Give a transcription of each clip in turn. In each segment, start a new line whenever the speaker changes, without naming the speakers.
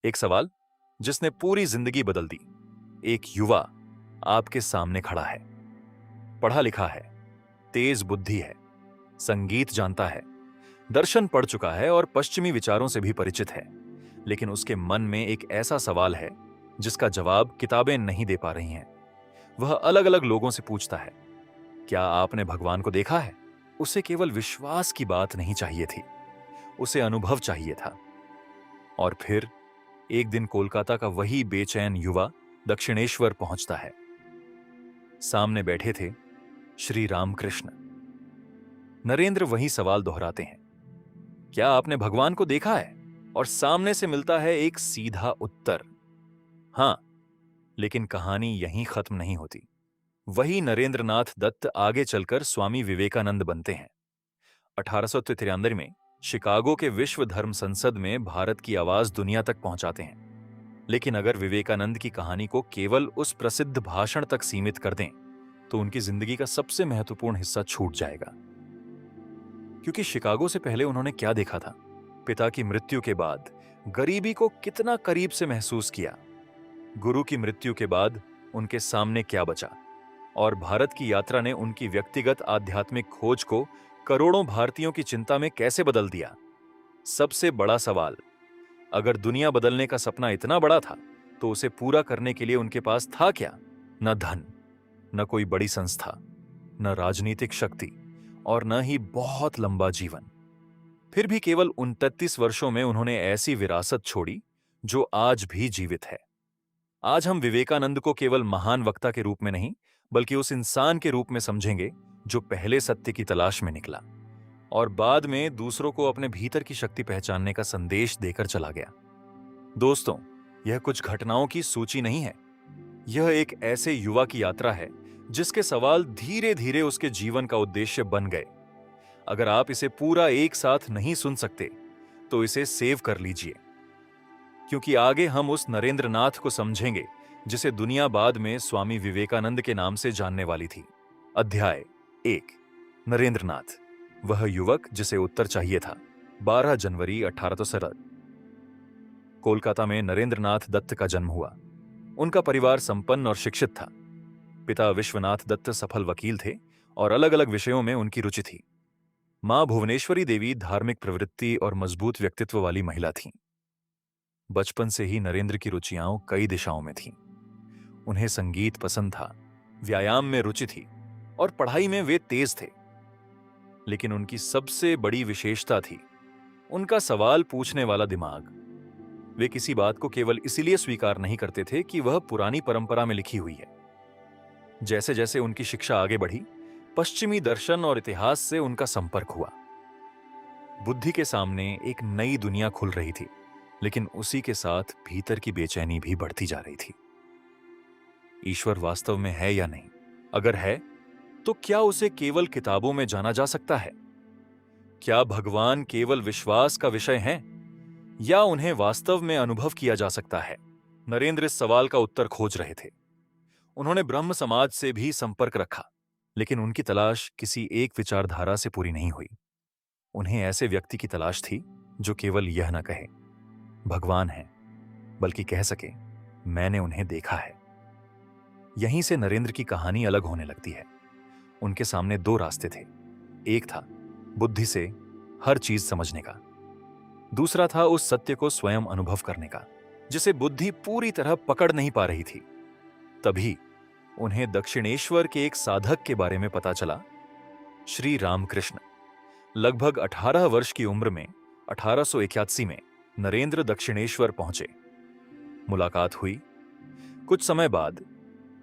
एक सवाल जिसने पूरी जिंदगी बदल दी। एक युवा आपके सामने खड़ा है, पढ़ा लिखा है, तेज बुद्धि है, संगीत जानता है, दर्शन पढ़ चुका है और पश्चिमी विचारों से भी परिचित है। लेकिन उसके मन में एक ऐसा सवाल है जिसका जवाब किताबें नहीं दे पा रही हैं। वह अलग अलग लोगों से पूछता है, क्या आपने भगवान को देखा है? उसे केवल विश्वास की बात नहीं चाहिए थी, उसे अनुभव चाहिए था। और फिर एक दिन कोलकाता का वही बेचैन युवा दक्षिणेश्वर पहुंचता है। सामने बैठे थे श्री रामकृष्ण। नरेंद्र वही सवाल दोहराते हैं, क्या आपने भगवान को देखा है? और सामने से मिलता है एक सीधा उत्तर, हां। लेकिन कहानी यहीं खत्म नहीं होती। वही नरेंद्रनाथ दत्त आगे चलकर स्वामी विवेकानंद बनते हैं। 1893 में शिकागो के विश्व धर्म संसद में भारत की आवाज दुनिया तक पहुंचाते हैं। लेकिन अगर विवेकानंद की कहानी को केवल उस प्रसिद्ध भाषण तक सीमित कर दें तो उनकी जिंदगी का सबसे महत्वपूर्ण हिस्सा छूट जाएगा। क्योंकि शिकागो से पहले उन्होंने क्या देखा था, पिता की मृत्यु के बाद गरीबी को कितना करीब से महसूस किया, गुरु की मृत्यु के बाद उनके सामने क्या बचा, और भारत की यात्रा ने उनकी व्यक्तिगत आध्यात्मिक खोज को करोड़ों भारतीयों की चिंता में कैसे बदल दिया। सबसे बड़ा सवाल, अगर दुनिया बदलने का सपना इतना बड़ा था तो उसे पूरा करने के लिए उनके पास था क्या? न धन, न कोई बड़ी संस्था, न राजनीतिक शक्ति, और न ही बहुत लंबा जीवन। फिर भी केवल 29 वर्षों में उन्होंने ऐसी विरासत छोड़ी जो आज भी जीवित है। आज हम विवेकानंद को केवल महान वक्ता के रूप में नहीं, बल्कि उस इंसान के रूप में समझेंगे जो पहले सत्य की तलाश में निकला और बाद में दूसरों को अपने भीतर की शक्ति पहचानने का संदेश देकर चला गया। दोस्तों, यह कुछ घटनाओं की सूची नहीं है। यह एक ऐसे युवा की यात्रा है जिसके सवाल धीरे धीरे उसके जीवन का उद्देश्य बन गए। अगर आप इसे पूरा एक साथ नहीं सुन सकते तो इसे सेव कर लीजिए, क्योंकि आगे हम उस नरेंद्रनाथ को समझेंगे जिसे दुनिया बाद में स्वामी विवेकानंद के नाम से जानने वाली थी। अध्याय 1, नरेंद्रनाथ, वह युवक जिसे उत्तर चाहिए था। 12 जनवरी 1870 कोलकाता में नरेंद्रनाथ दत्त का जन्म हुआ। उनका परिवार संपन्न और शिक्षित था। पिता विश्वनाथ दत्त सफल वकील थे और अलग अलग विषयों में उनकी रुचि थी। मां भुवनेश्वरी देवी धार्मिक प्रवृत्ति और मजबूत व्यक्तित्व वाली महिला थीं। बचपन से ही नरेंद्र की रुचियां कई दिशाओं में थीं। उन्हें संगीत पसंद था, व्यायाम में रुचि थी और पढ़ाई में वे तेज थे। लेकिन उनकी सबसे बड़ी विशेषता थी उनका सवाल पूछने वाला दिमाग। वे किसी बात को केवल इसलिए स्वीकार नहीं करते थे कि वह पुरानी परंपरा में लिखी हुई है। जैसे जैसे उनकी शिक्षा आगे बढ़ी, पश्चिमी दर्शन और इतिहास से उनका संपर्क हुआ। बुद्धि के सामने एक नई दुनिया खुल रही थी, लेकिन उसी के साथ भीतर की बेचैनी भी बढ़ती जा रही थी। ईश्वर वास्तव में है या नहीं? अगर है तो क्या उसे केवल किताबों में जाना जा सकता है? क्या भगवान केवल विश्वास का विषय है या उन्हें वास्तव में अनुभव किया जा सकता है? नरेंद्र इस सवाल का उत्तर खोज रहे थे। उन्होंने ब्रह्म समाज से भी संपर्क रखा, लेकिन उनकी तलाश किसी एक विचारधारा से पूरी नहीं हुई। उन्हें ऐसे व्यक्ति की तलाश थी जो केवल यह न कहे भगवान है, बल्कि कह सके मैंने उन्हें देखा है। यहीं से नरेंद्र की कहानी अलग होने लगती है। उनके सामने दो रास्ते थे। एक था बुद्धि से हर चीज समझने का, दूसरा था उस सत्य को स्वयं अनुभव करने का जिसे बुद्धि पूरी तरह पकड़ नहीं पा रही थी। तभी उन्हें दक्षिणेश्वर के एक साधक के बारे में पता चला, श्री रामकृष्ण। लगभग 18 वर्ष की उम्र में 1881 में नरेंद्र दक्षिणेश्वर पहुंचे। मुलाकात हुई। कुछ समय बाद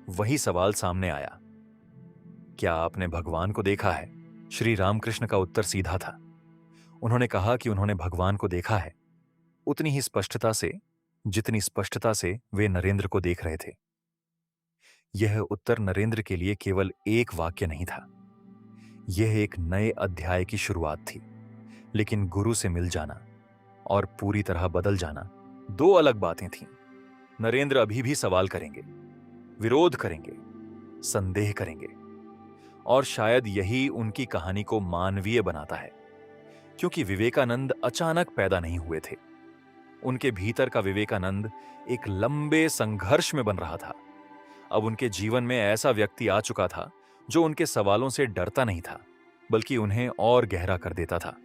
वही सवाल सामने आया, क्या आपने भगवान को देखा है? श्री रामकृष्ण का उत्तर सीधा था। उन्होंने कहा कि उन्होंने भगवान को देखा है, उतनी ही स्पष्टता से जितनी स्पष्टता से वे नरेंद्र को देख रहे थे। यह उत्तर नरेंद्र के लिए केवल एक वाक्य नहीं था, यह एक नए अध्याय की शुरुआत थी। लेकिन गुरु से मिल जाना और पूरी तरह बदल जाना दो अलग बातें थीं। नरेंद्र अभी भी सवाल करेंगे, विरोध करेंगे, संदेह करेंगे, और शायद यही उनकी कहानी को मानवीय बनाता है। क्योंकि विवेकानंद अचानक पैदा नहीं हुए थे, उनके भीतर का विवेकानंद एक लंबे संघर्ष में बन रहा था। अब उनके जीवन में ऐसा व्यक्ति आ चुका था जो उनके सवालों से डरता नहीं था, बल्कि उन्हें और गहरा कर देता था।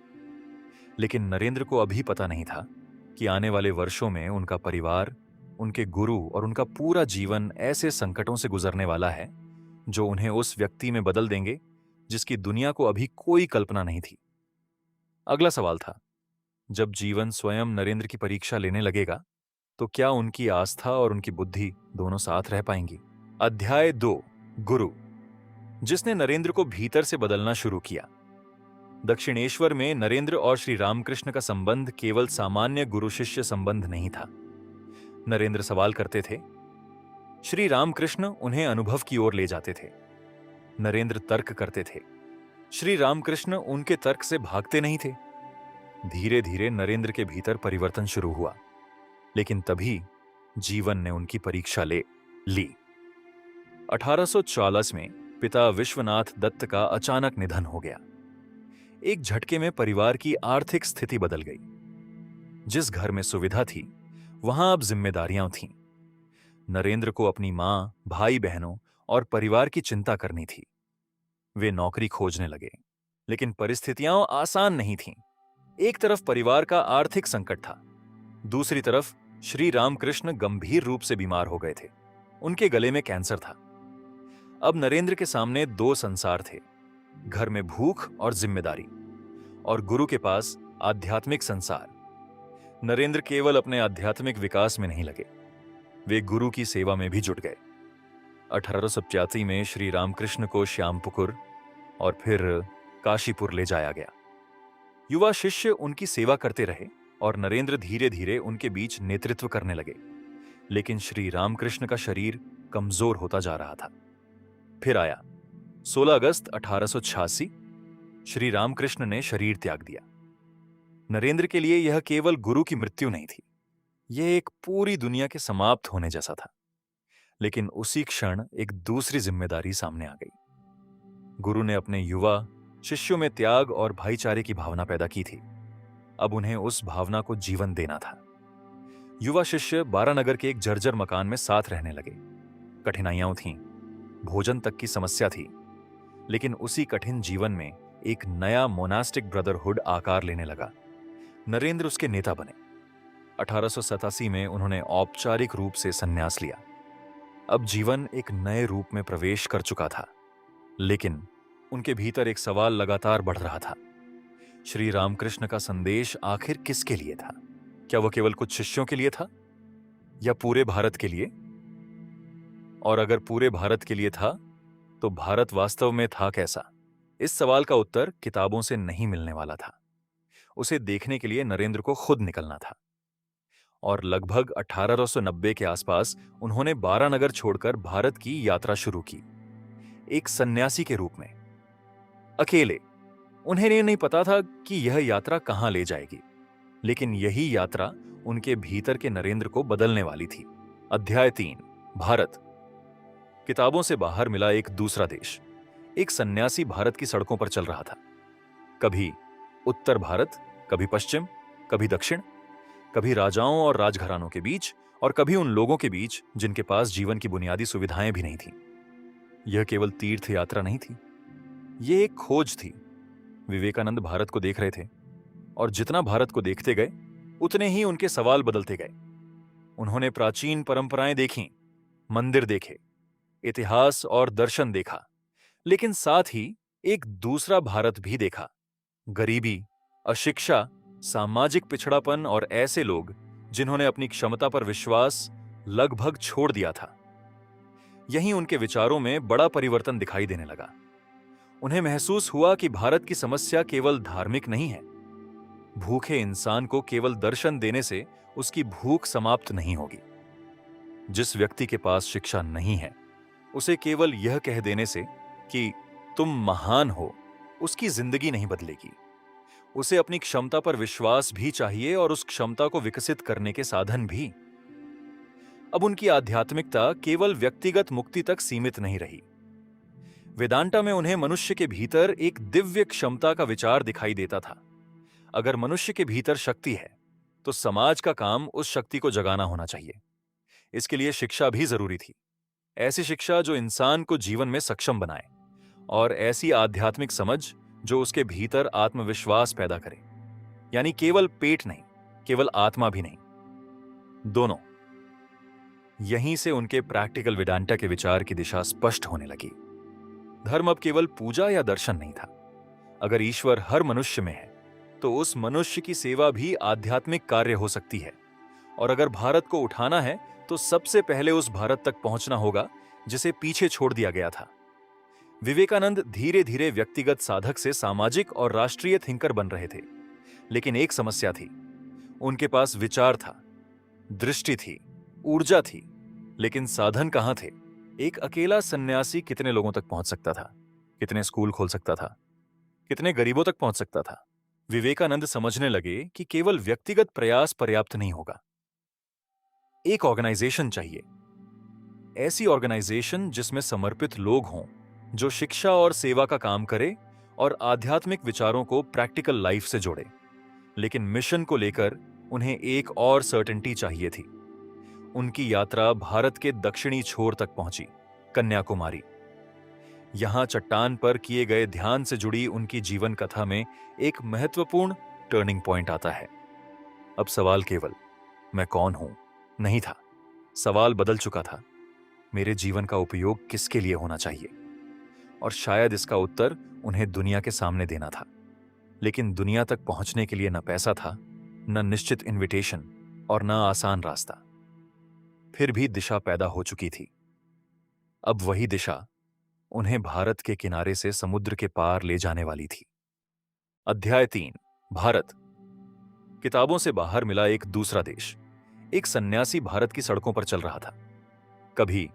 लेकिन नरेंद्र को अभी पता नहीं था कि आने वाले वर्षों में उनका परिवार, उनके गुरु और उनका पूरा जीवन ऐसे संकटों से गुजरने वाला है जो उन्हें उस व्यक्ति में बदल देंगे जिसकी दुनिया को अभी कोई कल्पना नहीं थी। अगला सवाल था, जब जीवन स्वयं नरेंद्र की परीक्षा लेने लगेगा तो क्या उनकी आस्था और उनकी बुद्धि दोनों साथ रह पाएंगी? अध्याय 2, गुरु, जिसने नरेंद्र को भीतर से बदलना शुरू किया। दक्षिणेश्वर में नरेंद्र और श्री रामकृष्ण का संबंध केवल सामान्य गुरु शिष्य संबंध नहीं था। नरेंद्र सवाल करते थे, श्री रामकृष्ण उन्हें अनुभव की ओर ले जाते थे। नरेंद्र तर्क करते थे, श्री रामकृष्ण उनके तर्क से भागते नहीं थे। धीरे धीरे नरेंद्र के भीतर परिवर्तन शुरू हुआ, लेकिन तभी जीवन ने उनकी परीक्षा ले ली। 1840 में पिता विश्वनाथ दत्त का अचानक निधन हो गया। एक झटके में परिवार की आर्थिक स्थिति बदल गई। जिस घर में सुविधा थी, वहां अब जिम्मेदारियां थीं। नरेंद्र को अपनी मां, भाई बहनों और परिवार की चिंता करनी थी। वे नौकरी खोजने लगे, लेकिन परिस्थितियां आसान नहीं थीं। एक तरफ परिवार का आर्थिक संकट था, दूसरी तरफ श्री रामकृष्ण गंभीर रूप से बीमार हो गए थे। उनके गले में कैंसर था। अब नरेंद्र के सामने दो संसार थे, घर में भूख और जिम्मेदारी, और गुरु के पास आध्यात्मिक संसार। नरेंद्र केवल अपने आध्यात्मिक विकास में नहीं लगे, वे गुरु की सेवा में भी जुट गए। 1885 में श्री रामकृष्ण को श्यामपुकुर और फिर काशीपुर ले जाया गया। युवा शिष्य उनकी सेवा करते रहे और नरेंद्र धीरे धीरे उनके बीच नेतृत्व करने लगे। लेकिन श्री रामकृष्ण का शरीर कमजोर होता जा रहा था। फिर आया 16 अगस्त 1886। श्री रामकृष्ण ने शरीर त्याग दिया। नरेंद्र के लिए यह केवल गुरु की मृत्यु नहीं थी, यह एक पूरी दुनिया के समाप्त होने जैसा था। लेकिन उसी क्षण एक दूसरी जिम्मेदारी सामने आ गई। गुरु ने अपने युवा शिष्यों में त्याग और भाईचारे की भावना पैदा की थी। अब उन्हें उस भावना को जीवन देना था। युवा शिष्य बारानगर के एक जर्जर मकान में साथ रहने लगे। कठिनाइयां थीं, भोजन तक की समस्या थी, लेकिन उसी कठिन जीवन में एक नया मोनास्टिक ब्रदरहुड आकार लेने लगा। नरेंद्र उसके नेता बने। 1887 में उन्होंने औपचारिक रूप से संन्यास लिया। अब जीवन एक नए रूप में प्रवेश कर चुका था, लेकिन उनके भीतर एक सवाल लगातार बढ़ रहा था। श्री रामकृष्ण का संदेश आखिर किसके लिए था? क्या वह केवल कुछ शिष्यों के लिए था या पूरे भारत के लिए? और अगर पूरे भारत के लिए था तो भारत वास्तव में था कैसा? इस सवाल का उत्तर किताबों से नहीं मिलने वाला था। उसे देखने के लिए नरेंद्र को खुद निकलना था। और लगभग 1890 के आसपास उन्होंने बारानगर छोड़कर भारत की यात्रा शुरू की, एक सन्यासी के रूप में, अकेले। उन्हें नहीं पता था कि यह यात्रा कहां ले जाएगी, लेकिन यही यात्रा उनके भीतर के नरेंद्र को बदलने वाली थी। अध्याय 3, भारत। किताबों से बाहर मिला एक दूसरा देश। एक सन्यासी भारत की सड़कों पर चल रहा था। कभी उत्तर भारत, कभी पश्चिम, कभी दक्षिण, कभी राजाओं और राजघरानों के बीच और कभी उन लोगों के बीच जिनके पास जीवन की बुनियादी सुविधाएं भी नहीं थीं। यह केवल तीर्थ यात्रा नहीं थी, यह एक खोज थी। विवेकानंद भारत को देख रहे थे, और जितना भारत को देखते गए उतने ही उनके सवाल बदलते गए। उन्होंने प्राचीन परंपराएं देखीं, मंदिर देखे, इतिहास और दर्शन देखा, लेकिन साथ ही एक दूसरा भारत भी देखा। गरीबी, अशिक्षा, सामाजिक पिछड़ापन और ऐसे लोग जिन्होंने अपनी क्षमता पर विश्वास लगभग छोड़ दिया था। यहीं उनके विचारों में बड़ा परिवर्तन दिखाई देने लगा। उन्हें महसूस हुआ कि भारत की समस्या केवल धार्मिक नहीं है। भूखे इंसान को केवल दर्शन देने से उसकी भूख समाप्त नहीं होगी। जिस व्यक्ति के पास शिक्षा नहीं है, उसे केवल यह कह देने से कि तुम महान हो, उसकी जिंदगी नहीं बदलेगी। उसे अपनी क्षमता पर विश्वास भी चाहिए और उस क्षमता को विकसित करने के साधन भी। अब उनकी आध्यात्मिकता केवल व्यक्तिगत मुक्ति तक सीमित नहीं रही। वेदांता में उन्हें मनुष्य के भीतर एक दिव्य क्षमता का विचार दिखाई देता था। अगर मनुष्य के भीतर शक्ति है, तो समाज का काम उस शक्ति को जगाना होना चाहिए। इसके लिए शिक्षा भी जरूरी थी। ऐसी शिक्षा जो इंसान को जीवन में सक्षम बनाए, और ऐसी आध्यात्मिक समझ जो उसके भीतर आत्मविश्वास पैदा करे। यानी केवल पेट नहीं, केवल आत्मा भी नहीं, दोनों। यहीं से उनके प्रैक्टिकल वेदांता के विचार की दिशा स्पष्ट होने लगी। धर्म अब केवल पूजा या दर्शन नहीं था। अगर ईश्वर हर मनुष्य में है, तो उस मनुष्य की सेवा भी आध्यात्मिक कार्य हो सकती है। और अगर भारत को उठाना है, तो सबसे पहले उस भारत तक पहुंचना होगा जिसे पीछे छोड़ दिया गया था। विवेकानंद धीरे धीरे व्यक्तिगत साधक से सामाजिक और राष्ट्रीय थिंकर बन रहे थे। लेकिन एक समस्या थी। उनके पास विचार था, दृष्टि थी, ऊर्जा थी, लेकिन साधन कहां थे? एक अकेला सन्यासी कितने लोगों तक पहुंच सकता था? कितने स्कूल खोल सकता था? कितने गरीबों तक पहुंच सकता था? विवेकानंद समझने लगे कि केवल व्यक्तिगत प्रयास पर्याप्त नहीं होगा। एक ऑर्गेनाइजेशन चाहिए। ऐसी ऑर्गेनाइजेशन जिसमें समर्पित लोग हों, जो शिक्षा और सेवा का काम करे और आध्यात्मिक विचारों को प्रैक्टिकल लाइफ से जोड़े। लेकिन मिशन को लेकर उन्हें एक और सर्टेनिटी चाहिए थी। उनकी यात्रा भारत के दक्षिणी छोर तक पहुंची, कन्याकुमारी। यहां चट्टान पर किए गए ध्यान से जुड़ी उनकी जीवन कथा में एक महत्वपूर्ण टर्निंग पॉइंट आता है। अब सवाल केवल मैं कौन हूं नहीं था। सवाल बदल चुका था, मेरे जीवन का उपयोग किसके लिए होना चाहिए? और शायद इसका उत्तर उन्हें दुनिया के सामने देना था। लेकिन दुनिया तक पहुंचने के लिए न पैसा था, न निश्चित इनविटेशन, और न आसान रास्ता। फिर भी दिशा पैदा हो चुकी थी। अब वही दिशा उन्हें भारत के किनारे से समुद्र के पार ले जाने वाली थी। अध्याय 3, भारत। किताबों से बाहर मिला एक दूसरा देश। एक सन्यासी भारत की सड़कों पर चल रहा था। कभी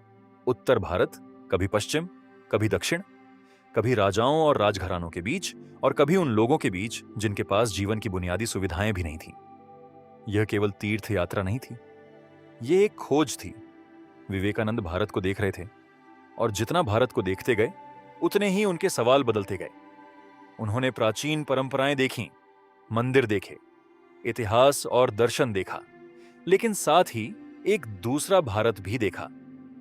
उत्तर भारत, कभी पश्चिम, कभी दक्षिण, कभी राजाओं और राजघरानों के बीच, और कभी उन लोगों के बीच जिनके पास जीवन की बुनियादी सुविधाएं भी नहीं थीं। यह केवल तीर्थ यात्रा नहीं थी, यह एक खोज थी। विवेकानंद भारत को देख रहे थे, और जितना भारत को देखते गए, उतने ही उनके सवाल बदलते गए। उन्होंने प्राचीन परंपराएं देखीं, मंदिर देखे, इतिहास और दर्शन देखा, लेकिन साथ ही एक दूसरा भारत भी देखा।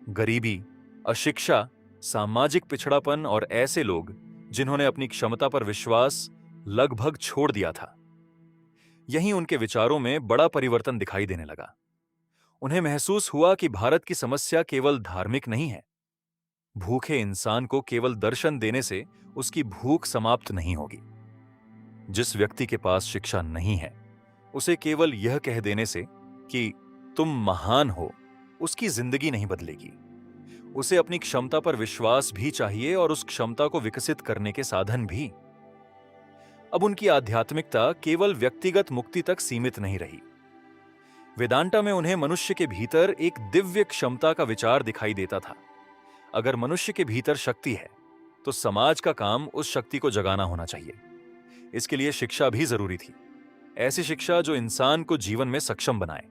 गरीबी, अशिक्षा, सामाजिक पिछड़ापन और ऐसे लोग जिन्होंने अपनी क्षमता पर विश्वास लगभग छोड़ दिया था। यहीं उनके विचारों में बड़ा परिवर्तन दिखाई देने लगा। उन्हें महसूस हुआ कि भारत की समस्या केवल धार्मिक नहीं है। भूखे इंसान को केवल दर्शन देने से उसकी भूख समाप्त नहीं होगी। जिस व्यक्ति के पास शिक्षा नहीं है, उसे केवल यह कह देने से कि तुम महान हो, उसकी जिंदगी नहीं बदलेगी। उसे अपनी क्षमता पर विश्वास भी चाहिए, और उस क्षमता को विकसित करने के साधन भी। अब उनकी आध्यात्मिकता केवल व्यक्तिगत मुक्ति तक सीमित नहीं रही। वेदांता में उन्हें मनुष्य के भीतर एक दिव्य क्षमता का विचार दिखाई देता था। अगर मनुष्य के भीतर शक्ति है, तो समाज का काम उस शक्ति को जगाना होना चाहिए। इसके लिए शिक्षा भी जरूरी थी। ऐसी शिक्षा जो इंसान को जीवन में सक्षम बनाए,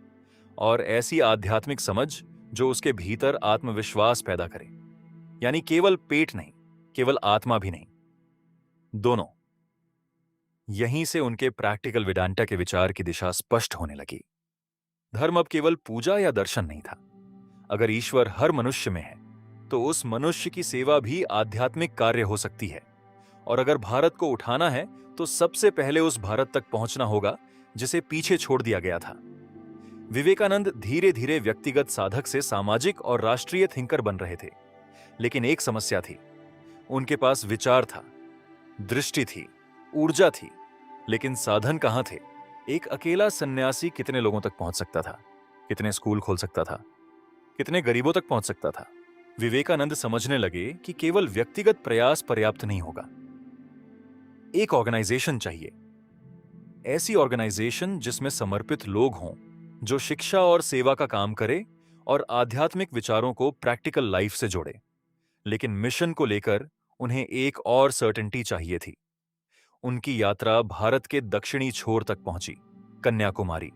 और ऐसी आध्यात्मिक समझ जो उसके भीतर आत्मविश्वास पैदा करे। यानी केवल पेट नहीं, केवल आत्मा भी नहीं, दोनों। यहीं से उनके प्रैक्टिकल वेदांता के विचार की दिशा स्पष्ट होने लगी। धर्म अब केवल पूजा या दर्शन नहीं था। अगर ईश्वर हर मनुष्य में है, तो उस मनुष्य की सेवा भी आध्यात्मिक कार्य हो सकती है। और अगर भारत को उठाना है, तो सबसे पहले उस भारत तक पहुंचना होगा जिसे पीछे छोड़ दिया गया था। विवेकानंद धीरे धीरे व्यक्तिगत साधक से सामाजिक और राष्ट्रीय थिंकर बन रहे थे। लेकिन एक समस्या थी। उनके पास विचार था, दृष्टि थी, ऊर्जा थी, लेकिन साधन कहां थे? एक अकेला सन्यासी कितने लोगों तक पहुंच सकता था? कितने स्कूल खोल सकता था? कितने गरीबों तक पहुंच सकता था? विवेकानंद समझने लगे कि केवल व्यक्तिगत प्रयास पर्याप्त नहीं होगा। एक ऑर्गेनाइजेशन चाहिए। ऐसी ऑर्गेनाइजेशन जिसमें समर्पित लोग हों, जो शिक्षा और सेवा का काम करे और आध्यात्मिक विचारों को प्रैक्टिकल लाइफ से जोड़े। लेकिन मिशन को लेकर उन्हें एक और सर्टेनिटी चाहिए थी। उनकी यात्रा भारत के दक्षिणी छोर तक पहुंची, कन्याकुमारी।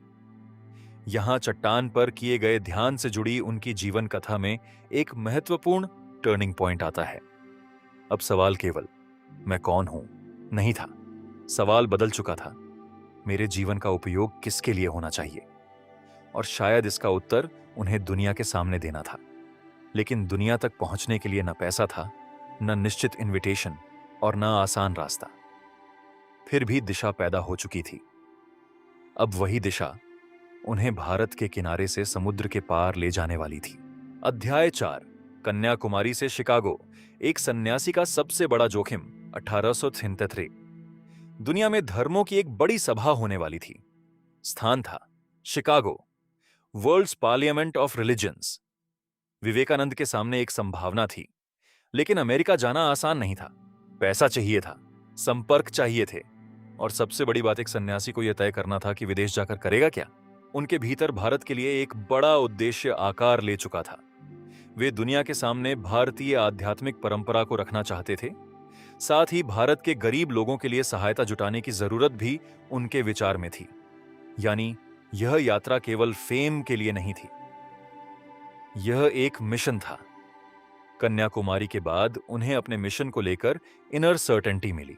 यहां चट्टान पर किए गए ध्यान से जुड़ी उनकी जीवन कथा में एक महत्वपूर्ण टर्निंग पॉइंट आता है। अब सवाल केवल मैं कौन हूं नहीं था। सवाल बदल चुका था, मेरे जीवन का उपयोग किसके लिए होना चाहिए? और शायद इसका उत्तर उन्हें दुनिया के सामने देना था। लेकिन दुनिया तक पहुंचने के लिए न पैसा था, न निश्चित इनविटेशन और न आसान रास्ता। फिर भी दिशा पैदा हो चुकी थी। अब वही दिशा उन्हें भारत के किनारे से समुद्र के पार ले जाने वाली थी। अध्याय 4, कन्याकुमारी से शिकागो, एक सन्यासी का सबसे बड़ा जोखिम। 1873। दुनिया में धर्मों की एक बड़ी सभा होने वाली थी। स्थान था Chicago, world's parliament of religions. Vivekananda के सामने एक संभावना थी, लेकिन अमेरिका जाना आसान नहीं था। पैसा चाहिए था, संपर्क चाहिए थे, और सबसे बड़ी बात, एक सन्यासी को यह तय करना था कि विदेश जाकर करेगा क्या। उनके भीतर भारत के लिए एक बड़ा उद्देश्य आकार ले चुका था। वे दुनिया के सामने भारतीय आध्यात्मिक परंपरा को रखना चाहते थे। साथ ही भारत के गरीब लोगों के लिए सहायता जुटाने की जरूरत भी उनके विचार में थी। यानी यह यात्रा केवल फेम के लिए नहीं थी, यह एक मिशन था। कन्याकुमारी के बाद उन्हें अपने मिशन को लेकर इनर सर्टेनिटी मिली।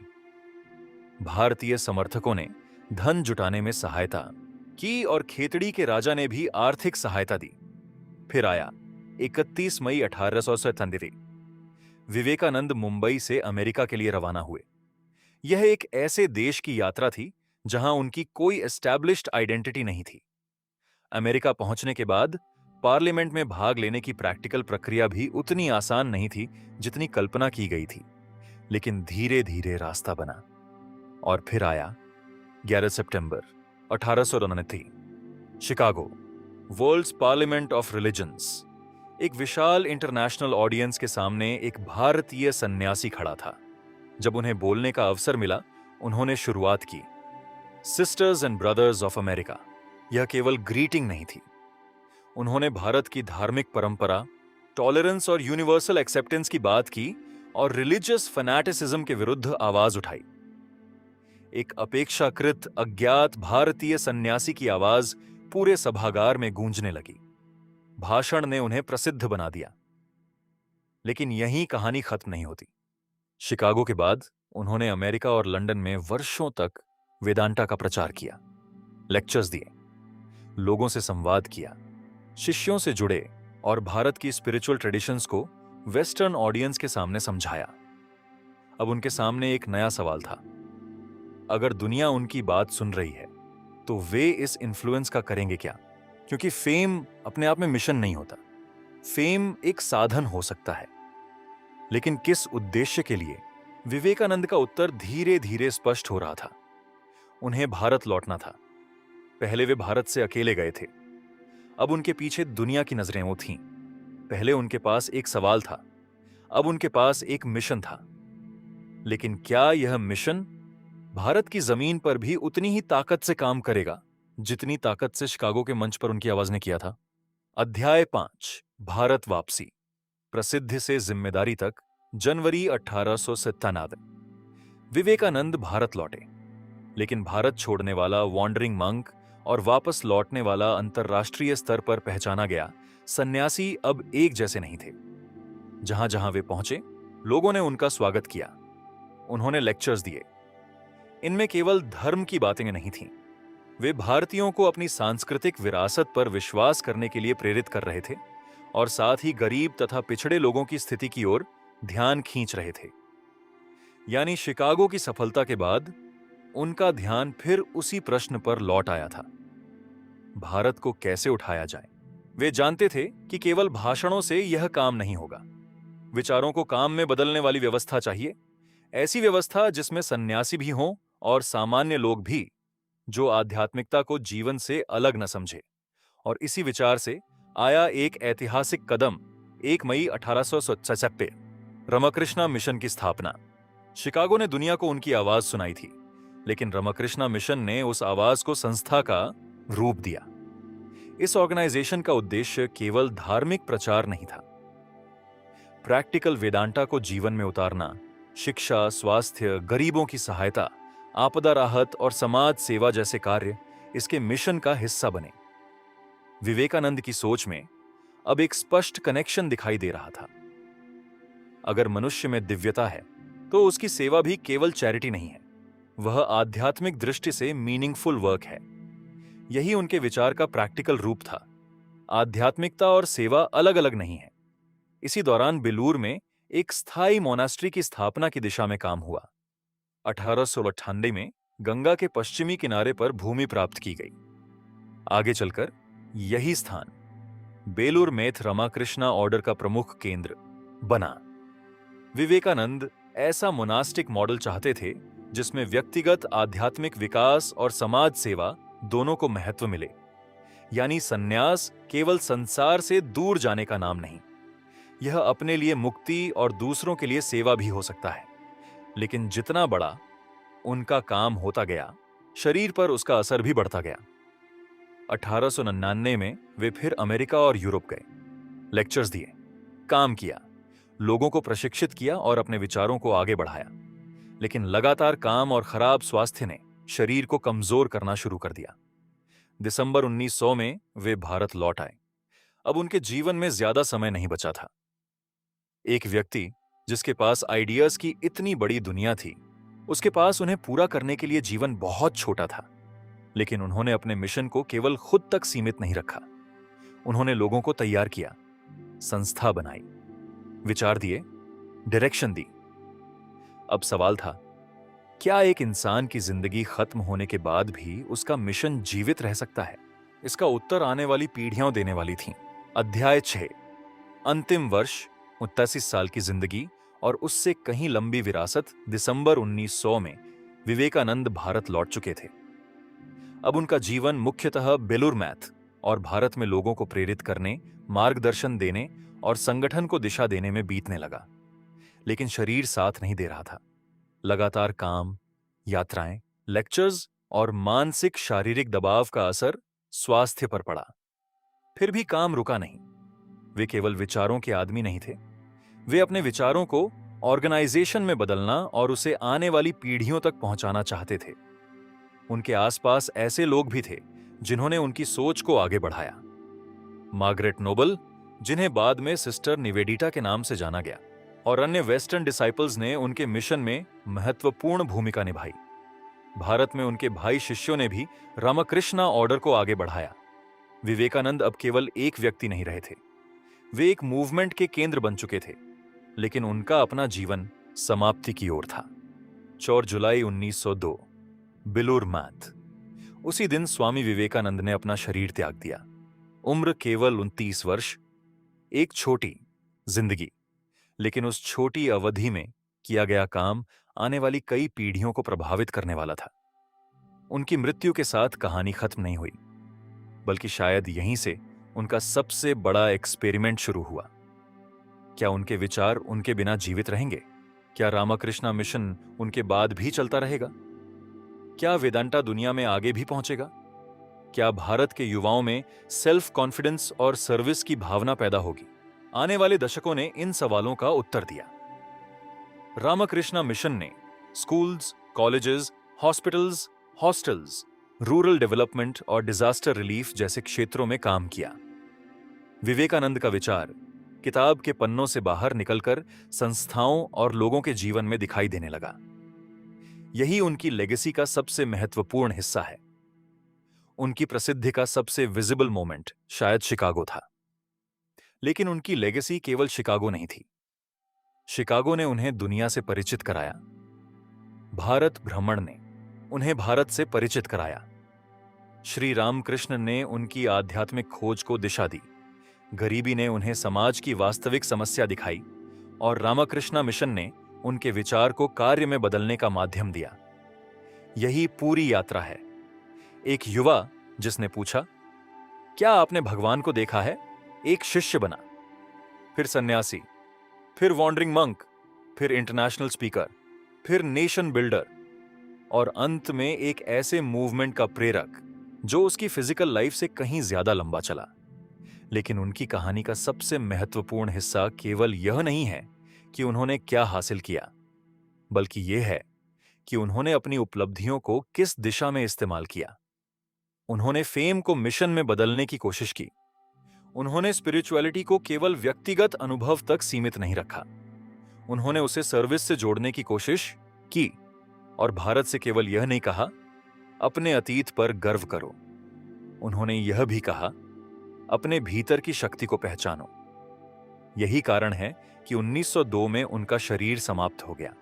भारतीय समर्थकों ने धन जुटाने में सहायता की और खेतड़ी के राजा ने भी आर्थिक सहायता दी। फिर आया 31 मई 1897। विवेकानंद मुंबई से अमेरिका के लिए रवाना हुए। यह एक ऐसे देश की यात्रा थी जहां उनकी कोई एस्टैब्लिश्ड आइडेंटिटी नहीं थी। अमेरिका पहुंचने के बाद पार्लियामेंट में भाग लेने की प्रैक्टिकल प्रक्रिया भी उतनी आसान नहीं थी जितनी कल्पना की गई थी, लेकिन धीरे धीरे रास्ता बना। और फिर आया 11 सितंबर 1899, Chicago, world's parliament of religions. एक विशाल इंटरनेशनल ऑडियंस के सामने एक भारतीय सन्यासी खड़ा था। जब उन्हें बोलने का अवसर मिला, उन्होंने शुरुआत की, sisters and brothers of America. यह केवल ग्रीटिंग नहीं थी। उन्होंने भारत की धार्मिक परंपरा, टॉलरेंस और यूनिवर्सल एक्सेप्टेंस की बात की और रिलीजियस फैनेटिसिज्म के विरुद्ध आवाज उठाई। एक अपेक्षाकृत अज्ञात भारतीय सन्यासी की आवाज पूरे सभागार में गूंजने लगी। भाषण ने उन्हें प्रसिद्ध बना दिया। लेकिन यहीं कहानी खत्म नहीं होती। शिकागो के बाद उन्होंने अमेरिका और लंदन में वर्षों तक वेदांता का प्रचार किया, लेक्चर्स दिए, लोगों से संवाद किया, शिष्यों से जुड़े और भारत की स्पिरिचुअल ट्रेडिशंस को वेस्टर्न ऑडियंस के सामने समझाया। अब उनके सामने एक नया सवाल था। अगर दुनिया उनकी बात सुन रही है, तो वे इस इन्फ्लुएंस का करेंगे क्या? क्योंकि फेम अपने आप में मिशन नहीं होता। फेम एक साधन हो सकता है, लेकिन किस उद्देश्य के लिए? विवेकानंद का उत्तर धीरे धीरे स्पष्ट हो रहा था। उन्हें भारत लौटना था। पहले वे भारत से अकेले गए थे, अब उनके पीछे दुनिया की नजरें वो थीं। पहले उनके पास एक सवाल था, अब उनके पास एक मिशन था। लेकिन क्या यह मिशन भारत की जमीन पर भी उतनी ही ताकत से काम करेगा जितनी ताकत से शिकागो के मंच पर उनकी आवाज ने किया था? अध्याय 5, भारत वापसी, प्रसिद्धि से जिम्मेदारी तक, जनवरी 1897। विवेकानंद भारत लौटे, लेकिन भारत छोड़ने वाला वॉन्डरिंग मंक और वापस लौटने वाला अंतर्राष्ट्रीय स्तर पर पहचाना गया सन्यासी अब एक जैसे नहीं थे। जहां जहां वे पहुंचे, लोगों ने उनका स्वागत किया। उन्होंने लेक्चर्स दिए। इनमें केवल धर्म की बातें नहीं थीं। वे भारतीयों को अपनी सांस्कृतिक विरासत पर विश्वास करने के लिए प्रेरित कर रहे थे और साथ ही गरीब तथा पिछड़े लोगों की स्थिति की ओर ध्यान खींच रहे थे। यानी शिकागो की सफलता के बाद उनका ध्यान फिर उसी प्रश्न पर लौट आया था, भारत को कैसे उठाया जाए। वे जानते थे कि केवल भाषणों से यह काम नहीं होगा। विचारों को काम में बदलने वाली व्यवस्था चाहिए, ऐसी व्यवस्था जिसमें सन्यासी भी हों और सामान्य लोग भी, जो आध्यात्मिकता को जीवन से अलग न समझे। और इसी विचार से आया एक ऐतिहासिक कदम, 1 मई 1877, रामकृष्ण मिशन की स्थापना। शिकागो ने दुनिया को उनकी आवाज सुनाई थी, लेकिन रामकृष्ण मिशन ने उस आवाज को संस्था का रूप दिया। इस ऑर्गेनाइजेशन का उद्देश्य केवल धार्मिक प्रचार नहीं था। प्रैक्टिकल वेदांता को जीवन में उतारना, शिक्षा, स्वास्थ्य, गरीबों की सहायता, आपदा राहत और समाज सेवा जैसे कार्य इसके मिशन का हिस्सा बने। विवेकानंद की सोच में अब एक स्पष्ट कनेक्शन दिखाई दे रहा था। अगर मनुष्य में दिव्यता है, तो उसकी सेवा भी केवल चैरिटी नहीं है, वह आध्यात्मिक दृष्टि से मीनिंगफुल वर्क है। यही उनके विचार का प्रैक्टिकल रूप था। आध्यात्मिकता और सेवा अलग अलग नहीं है। इसी दौरान बेलूर में एक स्थायी मोनास्ट्री की स्थापना की दिशा में काम हुआ। 1898 में गंगा के पश्चिमी किनारे पर भूमि प्राप्त की गई। आगे चलकर यही स्थान बेलूर मेथ रामकृष्णा ऑर्डर का प्रमुख केंद्र बना। विवेकानंद ऐसा मोनास्टिक मॉडल चाहते थे जिसमें व्यक्तिगत आध्यात्मिक विकास और समाज सेवा दोनों को महत्व मिले। यानी सन्यास केवल संसार से दूर जाने का नाम नहीं, यह अपने लिए मुक्ति और दूसरों के लिए सेवा भी हो सकता है। लेकिन जितना बड़ा उनका काम होता गया, शरीर पर उसका असर भी बढ़ता गया। 1899 में वे फिर अमेरिका और यूरोप गए, लेक्चर्स दिए, काम किया, लोगों को प्रशिक्षित किया और अपने विचारों को आगे बढ़ाया। लेकिन लगातार काम और खराब स्वास्थ्य ने शरीर को कमजोर करना शुरू कर दिया। दिसंबर 1900 में वे भारत लौट आए। अब उनके जीवन में ज्यादा समय नहीं बचा था। एक व्यक्ति जिसके पास आइडियाज की इतनी बड़ी दुनिया थी, उसके पास उन्हें पूरा करने के लिए जीवन बहुत छोटा था। लेकिन उन्होंने अपने मिशन को केवल खुद तक सीमित नहीं रखा। उन्होंने लोगों को तैयार किया, संस्था बनाई, विचार दिए, डायरेक्शन दी। अब सवाल था, क्या एक इंसान की जिंदगी खत्म होने के बाद भी उसका मिशन जीवित रह सकता है? इसका उत्तर आने वाली पीढ़ियां देने वाली थीं। अध्याय 6, अंतिम वर्ष, 89 साल की जिंदगी और उससे कहीं लंबी विरासत। दिसंबर 1900 में विवेकानंद भारत लौट चुके थे। अब उनका जीवन मुख्यतः बेलूर मैथ और भारत में लोगों को प्रेरित करने, मार्गदर्शन देने और संगठन को दिशा देने में बीतने लगा। लेकिन शरीर साथ नहीं दे रहा था। लगातार काम, यात्राएं, लेक्चर्स और मानसिक शारीरिक दबाव का असर स्वास्थ्य पर पड़ा। फिर भी काम रुका नहीं। वे केवल विचारों के आदमी नहीं थे, वे अपने विचारों को ऑर्गेनाइजेशन में बदलना और उसे आने वाली पीढ़ियों तक पहुंचाना चाहते थे। उनके आसपास ऐसे लोग भी थे जिन्होंने उनकी सोच को आगे बढ़ाया। मार्गरेट नोबल, जिन्हें बाद में सिस्टर निवेदिता के नाम से जाना गया, और अन्य वेस्टर्न डिसाइपल्स ने उनके मिशन में महत्वपूर्ण भूमिका निभाई। भारत में उनके भाई शिष्यों ने भी रामकृष्णा ऑर्डर को आगे बढ़ाया। विवेकानंद अब केवल एक व्यक्ति नहीं रहे थे, वे एक मूवमेंट के केंद्र बन चुके थे। लेकिन उनका अपना जीवन समाप्ति की ओर था। 4 जुलाई 1902, बेलूर मैथ। उसी दिन स्वामी विवेकानंद ने अपना शरीर त्याग दिया। उम्र केवल 29 वर्ष, एक छोटी जिंदगी, लेकिन उस छोटी अवधि में किया गया काम आने वाली कई पीढ़ियों को प्रभावित करने वाला था। उनकी मृत्यु के साथ कहानी खत्म नहीं हुई, बल्कि शायद यहीं से उनका सबसे बड़ा एक्सपेरिमेंट शुरू हुआ। क्या उनके विचार उनके बिना जीवित रहेंगे? क्या रामकृष्णा मिशन उनके बाद भी चलता रहेगा? क्या वेदांता दुनिया में आगे भी पहुंचेगा? क्या भारत के युवाओं में सेल्फ कॉन्फिडेंस और सर्विस की भावना पैदा होगी? आने वाले दशकों ने इन सवालों का उत्तर दिया। रामकृष्णा मिशन ने schools, colleges, hospitals, hostels, rural development और डिजास्टर रिलीफ जैसे क्षेत्रों में काम किया। विवेकानंद का विचार किताब के पन्नों से बाहर निकलकर संस्थाओं और लोगों के जीवन में दिखाई देने लगा। यही उनकी लेगेसी का सबसे महत्वपूर्ण हिस्सा है। उनकी प्रसिद्धि का सबसे विजिबल मोमेंट शायद शिकागो था। लेकिन उनकी लेगेसी केवल शिकागो नहीं थी। शिकागो ने उन्हें दुनिया से परिचित कराया। भारत भ्रमण ने उन्हें भारत से परिचित कराया। श्री रामकृष्ण ने उनकी आध्यात्मिक खोज को दिशा दी। गरीबी ने उन्हें समाज की वास्तविक समस्या दिखाई और रामकृष्णा मिशन ने उनके विचार को कार्य में बदलने का माध्यम दिया। यही पूरी यात्रा है। एक युवा जिसने पूछा, क्या आपने भगवान को देखा है? एक शिष्य बना, फिर सन्यासी, फिर वॉन्डरिंग मंक, फिर इंटरनेशनल स्पीकर, फिर नेशन बिल्डर और अंत में एक ऐसे मूवमेंट का प्रेरक जो उसकी फिजिकल लाइफ से कहीं ज्यादा लंबा चला। लेकिन उनकी कहानी का सबसे महत्वपूर्ण हिस्सा केवल यह नहीं है कि उन्होंने क्या हासिल किया, बल्कि यह है कि उन्होंने अपनी उपलब्धियों को किस दिशा में इस्तेमाल किया। उन्होंने फेम को मिशन में बदलने की कोशिश की। उन्होंने स्पिरिचुअलिटी को केवल व्यक्तिगत अनुभव तक सीमित नहीं रखा, उन्होंने उसे सर्विस से जोड़ने की कोशिश की और भारत से केवल यह नहीं कहा, अपने अतीत पर गर्व करो। उन्होंने यह भी कहा, अपने भीतर की शक्ति को पहचानो। यही कारण है कि 1902 में उनका शरीर समाप्त हो गया,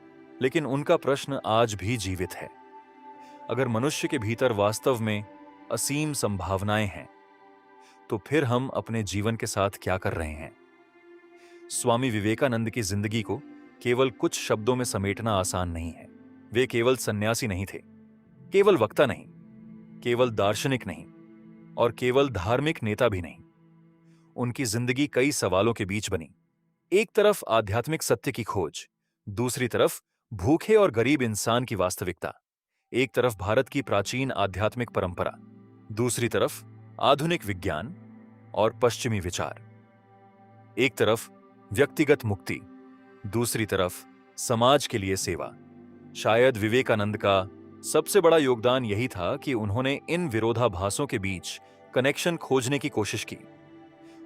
लेकिन उनका प्रश्न आज भी जीवित है। अगर मनुष्य के भीतर वास्तव में असीम संभावनाएं हैं, तो फिर हम अपने जीवन के साथ क्या कर रहे हैं? स्वामी विवेकानंद की जिंदगी को केवल कुछ शब्दों में समेटना आसान नहीं है। वे केवल सन्यासी नहीं थे, केवल वक्ता नहीं, केवल दार्शनिक नहीं और केवल धार्मिक नेता भी नहीं। उनकी जिंदगी कई सवालों के बीच बनी। एक तरफ आध्यात्मिक सत्य की खोज, दूसरी तरफ भूखे और गरीब इंसान की वास्तविकता। एक तरफ भारत की प्राचीन आध्यात्मिक परंपरा, दूसरी तरफ आधुनिक विज्ञान और पश्चिमी विचार। एक तरफ व्यक्तिगत मुक्ति, दूसरी तरफ समाज के लिए सेवा। शायद विवेकानंद का सबसे बड़ा योगदान यही था कि उन्होंने इन विरोधाभासों के बीच कनेक्शन खोजने की कोशिश की।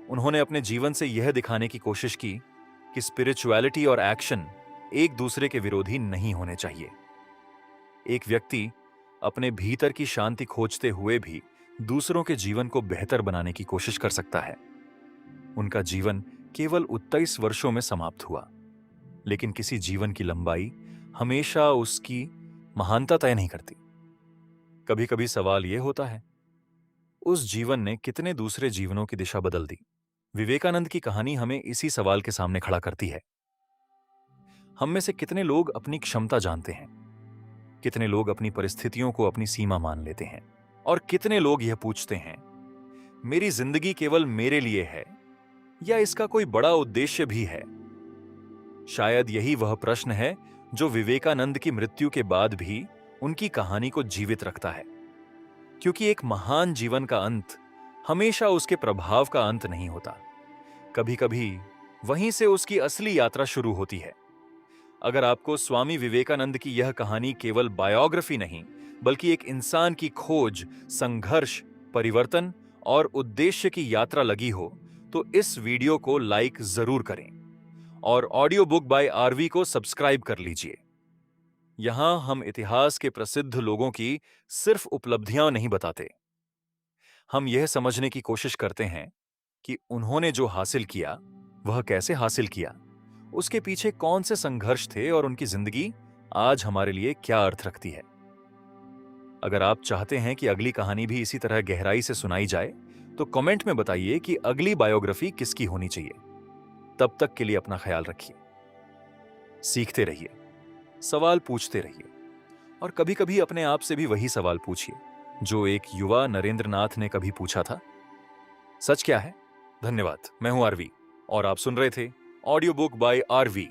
उन्होंने अपने जीवन से यह दिखाने की कोशिश की कि स्पिरिचुअलिटी और एक्शन एक दूसरे के विरोधी नहीं होने चाहिए। एक व्यक्ति अपने भीतर की शांति खोजते हुए भी दूसरों के जीवन को बेहतर बनाने की कोशिश कर सकता है। उनका जीवन केवल 29 वर्षों में समाप्त हुआ, लेकिन किसी जीवन की लंबाई हमेशा उसकी महानता तय नहीं करती। कभी कभी सवाल यह होता है, उस जीवन ने कितने दूसरे जीवनों की दिशा बदल दी? विवेकानंद की कहानी हमें इसी सवाल के सामने खड़ा करती है। हम में से कितने लोग अपनी क्षमता जानते हैं, कितने लोग अपनी परिस्थितियों को अपनी सीमा मान लेते हैं, और कितने लोग यह पूछते हैं, मेरी जिंदगी केवल मेरे लिए है या इसका कोई बड़ा उद्देश्य भी है? शायद यही वह प्रश्न है जो विवेकानंद की मृत्यु के बाद भी उनकी कहानी को जीवित रखता है। क्योंकि एक महान जीवन का अंत हमेशा उसके प्रभाव का अंत नहीं होता। कभी कभी वहीं से उसकी असली यात्रा शुरू होती है। अगर आपको स्वामी विवेकानंद की यह कहानी केवल बायोग्राफी नहीं, बल्कि एक इंसान की खोज, संघर्ष, परिवर्तन और उद्देश्य की यात्रा लगी हो, तो इस वीडियो को लाइक जरूर करें और ऑडियो बुक बाय आरवी को सब्सक्राइब कर लीजिए। यहां हम इतिहास के प्रसिद्ध लोगों की सिर्फ उपलब्धियां नहीं बताते, हम यह समझने की कोशिश करते हैं कि उन्होंने जो हासिल किया वह कैसे हासिल किया, उसके पीछे कौन से संघर्ष थे और उनकी जिंदगी आज हमारे लिए क्या अर्थ रखती है। अगर आप चाहते हैं कि अगली कहानी भी इसी तरह गहराई से सुनाई जाए, तो कमेंट में बताइए कि अगली बायोग्राफी किसकी होनी चाहिए। तब तक के लिए अपना ख्याल रखिए, सीखते रहिए, सवाल पूछते रहिए और कभी कभी अपने आप से भी वही सवाल पूछिए जो एक युवा नरेंद्र नाथ ने कभी पूछा था, सच क्या है? धन्यवाद। मैं हूं आरवी और आप सुन रहे थे ऑडियो बुक बाय आरवी।